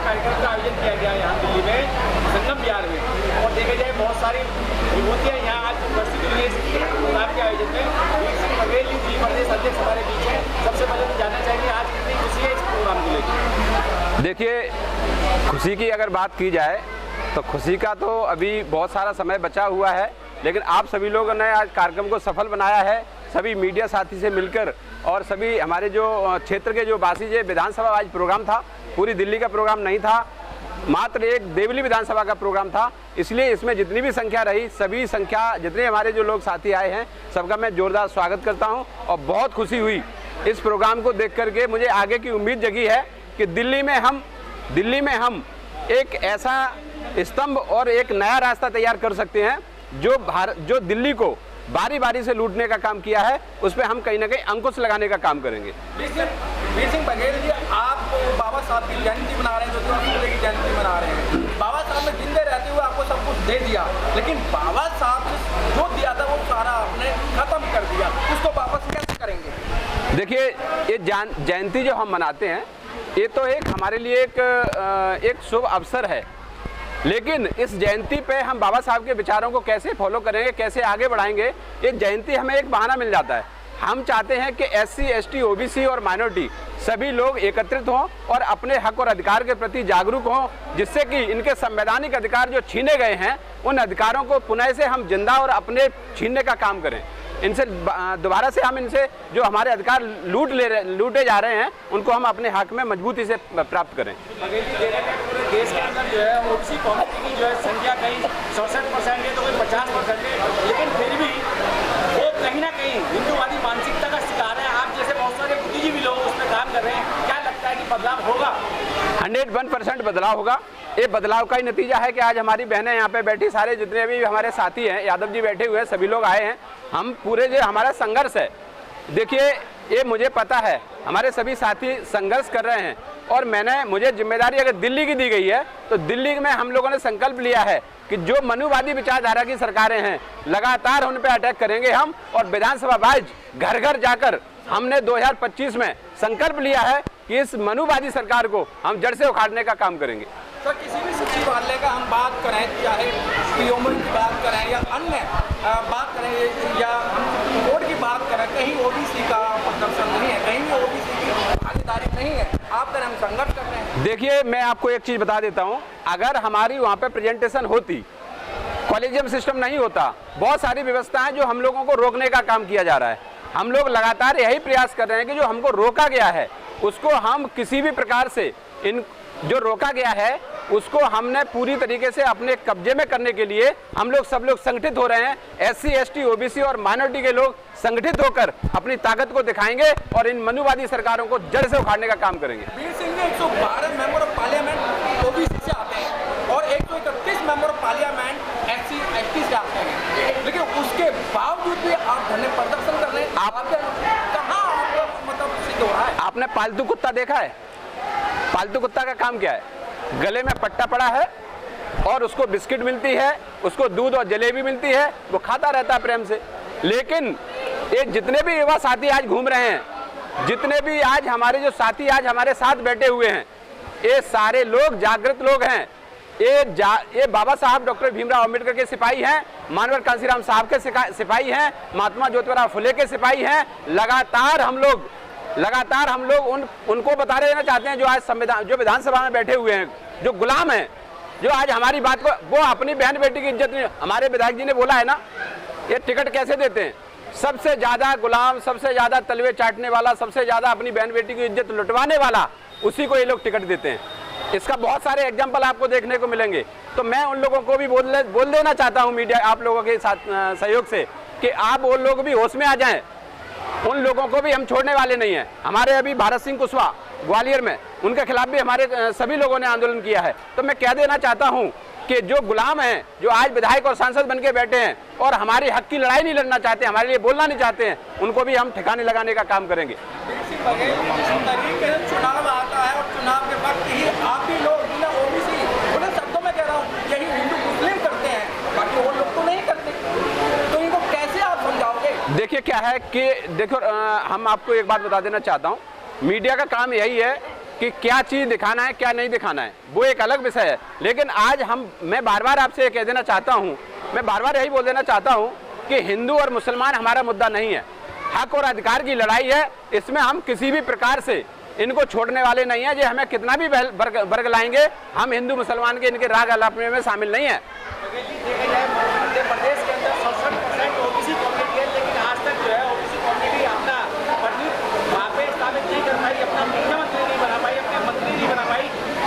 कार्यक्रम का आयोजन किया गया यहाँ दिल्ली में संगम विहार में, और देखा जाए बहुत सारी विभूतियाँ यहाँ आज उपस्थित हुई है इस प्रोग्राम के आयोजन में। वीर सिंह बघेल जी प्रदेश अध्यक्ष हमारे बीच है। सबसे पहले तो जानना चाहेंगे आज कितनी खुशी है इस प्रोग्राम को लेकर। देखिए, खुशी की अगर बात की जाए तो खुशी का तो अभी बहुत सारा समय बचा हुआ है, लेकिन आप सभी लोगों ने आज कार्यक्रम को सफल बनाया है। सभी मीडिया साथी से मिलकर और सभी हमारे जो क्षेत्र के जो वासी जो विधानसभा आज प्रोग्राम था, पूरी दिल्ली का प्रोग्राम नहीं था, मात्र एक देवली विधानसभा का प्रोग्राम था, इसलिए इसमें जितनी भी संख्या रही, सभी संख्या जितने हमारे जो लोग साथी आए हैं सबका मैं जोरदार स्वागत करता हूं। और बहुत खुशी हुई इस प्रोग्राम को देख करके। मुझे आगे की उम्मीद जगी है कि दिल्ली में हम एक ऐसा स्तंभ और एक नया रास्ता तैयार कर सकते हैं जो दिल्ली को बारी बारी से लूटने का काम किया है, उस पर हम कहीं ना कहीं अंकुश लगाने का काम करेंगे। वीर सिंह बघेल जी, आप बाबा साहब की जयंती मना रहे हैं, ज्योतिबा फुले की जयंती मना रहे हैं। बाबा साहब ने जिंदे रहते हुए आपको सब कुछ दे दिया, लेकिन बाबा साहब ने जो दिया था वो सारा आपने खत्म कर दिया, उसको वापस कैसे करेंगे? देखिए, ये जयंती जो हम मनाते हैं ये तो एक हमारे लिए एक शुभ अवसर है, लेकिन इस जयंती पे हम बाबा साहब के विचारों को कैसे फॉलो करेंगे, कैसे आगे बढ़ाएंगे, ये जयंती हमें एक बहाना मिल जाता है। हम चाहते हैं कि SC, ST, OBC और माइनॉरिटी सभी लोग एकत्रित हों और अपने हक और अधिकार के प्रति जागरूक हों, जिससे कि इनके संवैधानिक अधिकार जो छीने गए हैं उन अधिकारों को पुनः से हम जिंदा और अपने छीनने का काम करें। इनसे दोबारा से हम इनसे जो हमारे अधिकार लूटे जा रहे हैं उनको हम अपने हक में मजबूती से प्राप्त करें। बघेल जी, पूरे देश के अंदर जो है OBC कम्युनिटी की जो है संख्या कहीं 67% है तो कोई 50% है, लेकिन फिर भी वो कहीं ना कहीं हिंदूवादी मानसिकता का शिकार है। आप जैसे बहुत सारे बुद्धिजीवी लोग उस पर काम कर रहे हैं, क्या लगता है कि बदलाव होगा? 101% बदलाव होगा। ये बदलाव का ही नतीजा है कि आज हमारी बहनें यहाँ पे बैठी, सारे जितने भी हमारे साथी हैं, यादव जी बैठे हुए हैं, सभी लोग आए हैं। हम पूरे जो हमारा संघर्ष है, देखिए ये मुझे पता है हमारे सभी साथी संघर्ष कर रहे हैं, और मुझे जिम्मेदारी अगर दिल्ली की दी गई है तो दिल्ली में हम लोगों ने संकल्प लिया है कि जो मनुवादी विचारधारा की सरकारें हैं लगातार उन पे अटैक करेंगे हम, और विधानसभा वाइज घर घर जाकर हमने 2025 में संकल्प लिया है कि इस मनुवादी सरकार को हम जड़ से उखाड़ने का काम करेंगे। सर, किसी भी सचिवालय का हम बात करें, चाहे PMO की बात करें या अन्य बात करें या हम कोर्ट की बात करें, कहीं OBC का प्रदर्शन नहीं है, कहीं भी OBC की भागीदारी नहीं है। आप करें, हम संघर्ष कर रहे हैं। देखिए, मैं आपको एक चीज़ बता देता हूँ, अगर हमारी वहाँ पे प्रेजेंटेशन होती, कॉलेजियम सिस्टम नहीं होता, बहुत सारी व्यवस्थाएं जो हम लोगों को रोकने का काम किया जा रहा है। हम लोग लगातार यही प्रयास कर रहे हैं कि जो हमको रोका गया है उसको हम किसी भी प्रकार से जो रोका गया है उसको हमने पूरी तरीके से अपने कब्जे में करने के लिए हम लोग सब लोग संगठित हो रहे हैं। SC, ST, OBC और माइनॉरिटी के लोग संगठित होकर अपनी ताकत को दिखाएंगे और इन मनुवादी सरकारों को जड़ से उखाड़ने का काम करेंगे। वीर सिंह ने 112 मेंबर ऑफ पार्लियामेंट OBC से आते हैं और 131 member of parliament SC, ST से आते हैं, लेकिन उसके बावजूद भी आप धरने प्रदर्शन कर रहे हैं। कहाँ मतलब सिद्ध हो रहा है? आपने पालतू कुत्ता देखा है? पालतू कुत्ता का काम क्या है? गले में पट्टा पड़ा है और उसको बिस्किट मिलती है, उसको दूध और जलेबी मिलती है, वो खाता रहता है प्रेम से। लेकिन ये जितने भी युवा साथी आज घूम रहे हैं, जितने भी आज हमारे जो साथी आज हमारे साथ बैठे हुए हैं, ये सारे लोग जागृत लोग हैं। ये बाबा साहब डॉक्टर भीमराव अंबेडकर के सिपाही हैं, मानवर कांसीराम साहब के सिपाही हैं, महात्मा ज्योतिबा फुले के सिपाही हैं। लगातार हम लोग उनको बता देना चाहते हैं जो आज जो विधानसभा में बैठे हुए हैं, जो गुलाम हैं, जो आज हमारी बात को, वो अपनी बहन बेटी की इज्जत नहीं। हमारे विधायक जी ने बोला है ना, ये टिकट कैसे देते हैं? सबसे ज्यादा गुलाम, सबसे ज्यादा तलवे चाटने वाला, सबसे ज्यादा अपनी बहन बेटी की इज्जत लुटवाने वाला, उसी को ये लोग टिकट देते हैं। इसका बहुत सारे एग्जाम्पल आपको देखने को मिलेंगे। तो मैं उन लोगों को भी बोल देना चाहता हूँ मीडिया आप लोगों के साथ सहयोग से कि आप वो लोग भी होश में आ जाएं। उन लोगों को भी हम छोड़ने वाले नहीं हैं। हमारे अभी भारत सिंह कुशवाहा ग्वालियर में, उनके खिलाफ भी हमारे सभी लोगों ने आंदोलन किया है। तो मैं कह देना चाहता हूं कि जो गुलाम हैं, जो आज विधायक और सांसद बन के बैठे हैं और हमारे हक की लड़ाई नहीं लड़ना चाहते, हमारे लिए बोलना नहीं चाहते हैं, उनको भी हम ठिकाने लगाने का काम करेंगे। चुनाव आता है और चुनाव के वक्त ही आप भी लोग OBC, उन्हें शब्दों में कह रहा हूँ, यही हिंदू मुस्लिम करते हैं, बाकी वो लोग तो नहीं करते, तो इनको कैसे आप समझाओगे? देखिए क्या है कि देखो, हम आपको एक बात बता देना चाहता हूँ, मीडिया का काम यही है कि क्या चीज़ दिखाना है क्या नहीं दिखाना है, वो एक अलग विषय है। लेकिन आज मैं बार बार आपसे ये कह देना चाहता हूँ, मैं बार बार यही बोल देना चाहता हूँ कि हिंदू और मुसलमान हमारा मुद्दा नहीं है, हक और अधिकार की लड़ाई है। इसमें हम किसी भी प्रकार से इनको छोड़ने वाले नहीं है। जो हमें कितना भी वर्ग लाएंगे, हम हिंदू मुसलमान के इनके राग अलापने में शामिल नहीं है। मध्य प्रदेश के अंदर 67% ओबीसी कम्युनिटी है, लेकिन आज तक जो है ओबीसी कम्युनिटी अपना प्रतिनिधि वहाँ पे स्थापित नहीं कर पाई, अपना मुख्यमंत्री नहीं बना पाई, अपने मंत्री नहीं बना पाई।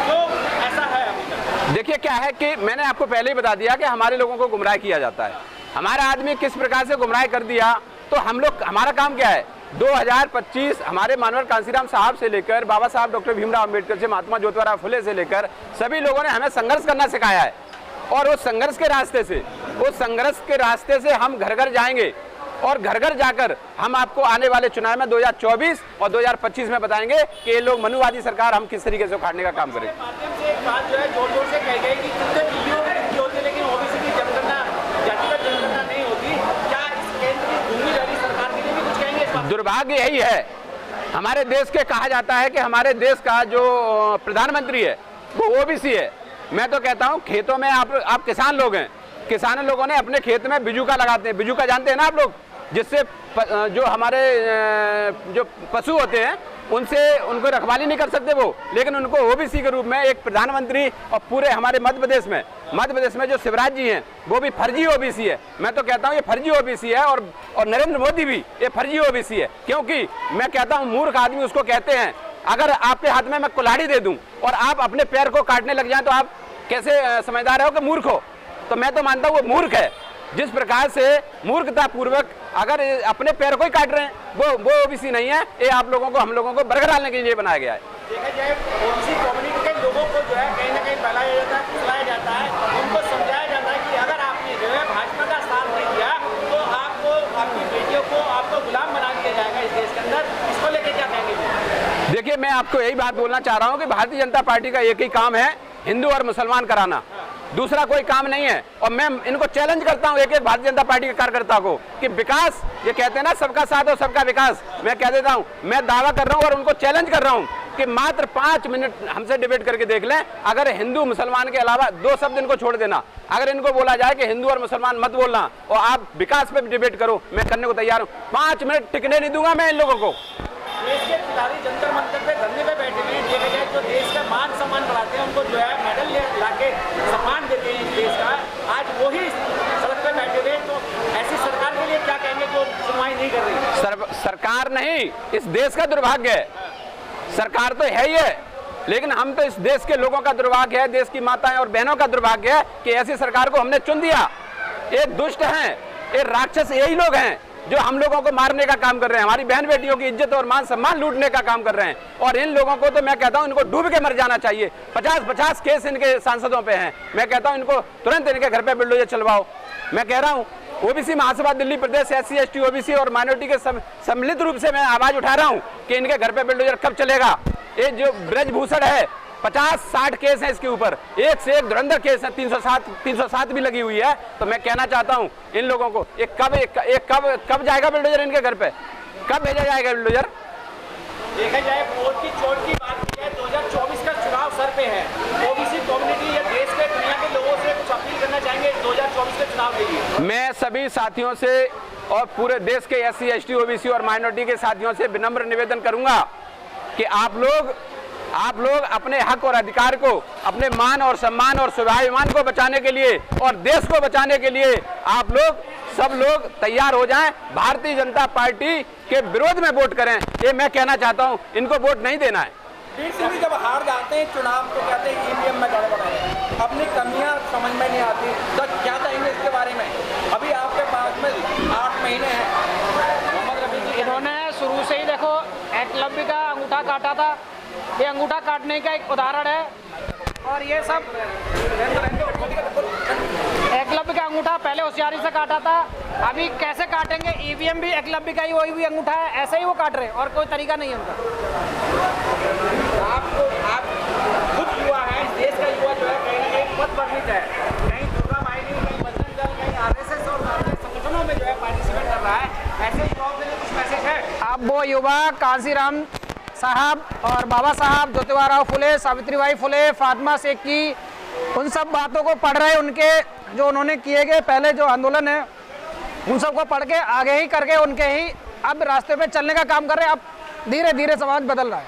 तो ऐसा है अभी तक। देखिए क्या है कि मैंने आपको पहले ही बता दिया कि हमारे लोगों को गुमराह किया जाता है। हमारा आदमी किस प्रकार से गुमराह कर दिया, तो हम लोग, हमारा काम क्या है, 2025 हमारे मानवर कांसीराम साहब से लेकर बाबा साहब डॉक्टर भीमराव अंबेडकर से, महात्मा ज्योतिराव फुले से लेकर सभी लोगों ने हमें संघर्ष करना सिखाया है। और उस संघर्ष के रास्ते से हम घर घर जाएंगे और घर घर जाकर हम आपको आने वाले चुनाव में 2024 और 2025 में बताएंगे कि ये लोग मनुवादी सरकार हम किस तरीके से उखाड़ने का काम करेंगे। माध्यम से एक बात जो है जोर जोर से कही गई कि कितने ईओ की होती है, लेकिन ओबीसी की जनगणना, जातिगत जनगणना नहीं होती। क्या इस केंद्र की भूमिधारी सरकार के लिए भी कुछ कहेंगे इस बात? दुर्भाग्य यही है, हमारे देश के कहा जाता है कि हमारे देश का जो प्रधानमंत्री है वो ओबीसी है। मैं तो कहता हूँ खेतों में आप किसान लोग हैं, किसान लोगों ने अपने खेत में बिजूका लगाते हैं। बिजूका जानते हैं ना आप लोग, जिससे जो हमारे जो पशु होते हैं उनको रखवाली नहीं कर सकते वो, लेकिन उनको ओबीसी के रूप में एक प्रधानमंत्री, और पूरे हमारे मध्य प्रदेश में जो शिवराज जी हैं वो भी फर्जी ओबीसी है। मैं तो कहता हूँ ये फर्जी ओबीसी है, और नरेंद्र मोदी भी ये फर्जी ओबीसी है। क्योंकि मैं कहता हूँ मूर्ख आदमी उसको कहते हैं। अगर आपके हाथ में मैं कुल्हाड़ी दे दूं और आप अपने पैर को काटने लग जाएं तो आप कैसे समझदार हो कि मूर्ख हो? तो मैं तो मानता हूँ वो मूर्ख है। जिस प्रकार से मूर्खता पूर्वक अगर अपने पैर को ही काट रहे हैं वो ओबीसी नहीं है। ये आप लोगों को, हम लोगों को बरगद डालने के लिए बनाया गया है। देखा जाए ओबीसी कम्युनिटी के लोगों को जो है कहीं ना कहीं बहलाया जाता है, फुसलाया जाता है, उनको समझाया जाता है कि अगर आपने जो है भाजपा का साथ नहीं दिया तो आपको, आपकी बेटियों को आपको गुलाम बना दिया जाएगा इस देश के अंदर। इसको लेके क्या कहेंगे? देखिए मैं आपको यही बात बोलना चाह रहा हूँ कि भारतीय जनता पार्टी का एक ही काम है, हिंदू और मुसलमान कराना, दूसरा कोई काम नहीं है। और मैं इनको चैलेंज करता हूँ, एक एक भारतीय जनता पार्टी के कार्यकर्ता को, कि विकास, ये कहते हैं ना सबका साथ और सबका विकास, मैं कह देता हूँ, मैं दावा कर रहा हूँ और उनको चैलेंज कर रहा हूँ कि मात्र 5 मिनट हमसे डिबेट करके देख लें। अगर हिंदू मुसलमान के अलावा 2 शब्द इनको छोड़ देना, अगर इनको बोला जाए कि हिंदू और मुसलमान मत बोलना और आप विकास पे डिबेट करो, मैं करने को तैयार हूँ। 5 मिनट टिकने नहीं दूंगा मैं इन लोगों को। देश के खिलाड़ी जंतर मंतर पे धरने पे बैठे हुए हैं, देखा जाए जो देश का मान सम्मान बढ़ाते हैं, उनको जो है मेडल ला के सम्मान देते हैं इस देश का, आज वही सड़क पे बैठे हुए हैं। तो ऐसी सरकार के लिए क्या कहेंगे जो सुनवाई नहीं कर रही? सरकार नहीं, इस देश का दुर्भाग्य है। सरकार तो है ही है, लेकिन हम तो इस देश के लोगों का दुर्भाग्य है, देश की माताएं और बहनों का दुर्भाग्य है कि ऐसी सरकार को हमने चुन दिया। ये दुष्ट हैं, ये राक्षस यही लोग हैं जो हम लोगों को मारने का काम कर रहे हैं, हमारी बहन बेटियों की इज्जत और मान सम्मान लूटने का काम कर रहे हैं। और इन लोगों को तो मैं कहता हूं इनको डूब के मर जाना चाहिए। 50-50 केस इनके सांसदों पे हैं। मैं कहता हूं इनको तुरंत इनके घर पे बुलडोजर चलवाओ। मैं कह रहा हूं ओबीसी महासभा दिल्ली प्रदेश SC ST OBC और माइनॉरिटी के सम्मिलित रूप से मैं आवाज उठा रहा हूं कि इनके घर पे बुलडोजर कब चलेगा। ये जो ब्रजभूषण है, 50-60 केस हैं इसके ऊपर, एक से एक धुरंधर केस है, 307 भी लगी हुई है। तो मैं कहना चाहता हूं इन लोगों को, कब जाएगा बुलडोजर इनके घर पे, कब भेजा जाएगा बुलडोजर? देखा जाए वोट की चोट की बात की जाए, 2024 का चुनाव सर पे है। ओबीसी कम्युनिटी या देश के दुनिया के लोगों से कुछ अपील करना चाहेंगे 2024 के चुनाव के लिए? मैं सभी साथियों से और पूरे देश के SC ST OBC और माइनॉरिटी के साथियों से विनम्र निवेदन करूंगा कि आप लोग अपने हक और अधिकार को, अपने मान और सम्मान और स्वाभिमान को बचाने के लिए और देश को बचाने के लिए आप लोग सब लोग तैयार हो जाएं, भारतीय जनता पार्टी के विरोध में वोट करें। ये मैं कहना चाहता हूं, इनको वोट नहीं देना है। वीर सिंह भी जब हार जाते हैं चुनाव तो कहते हैं EVM में गड़बड़ है, अपनी कमियां समझ में नहीं आती, तो क्या कहेंगे इसके बारे में? अभी आपके पास में 8 महीने हैं। मोहम्मद रफी जी, इन्होंने शुरू से ही देखो एकलव्य का अंगूठा काटा था, ये अंगूठा काटने का एक उदाहरण है। और ये सब एकलव्य का अंगूठा पहले होशियारी से काटा था, अभी कैसे काटेंगे? EVM भी एकलव्य का ही वही भी अंगूठा है, ऐसे ही वो काट रहे हैं और कोई तरीका नहीं है उनका। आप खुद युवा हैं, इस देश का युवा जो है कहीं ना कहीं पद वर्णित है, कहीं दुर्गा मायनी, कहीं बजरंग दल, कहीं RSS और अन्य संगठनों में जो है पार्टिसिपेट कर रहा है, ऐसे युवाओं के लिए कुछ मैसेज है? अब वो युवा कांसीराम साहब और बाबा साहब ज्योतिबा फुले, सावित्रीबाई फुले, फातिमा सेठी, उन सब बातों को पढ़ रहे, उनके जो उन्होंने किए गए पहले जो आंदोलन है उन सबको पढ़ के आगे ही करके उनके ही अब रास्ते पे चलने का काम कर रहे हैं। अब धीरे धीरे समाज बदल रहा है।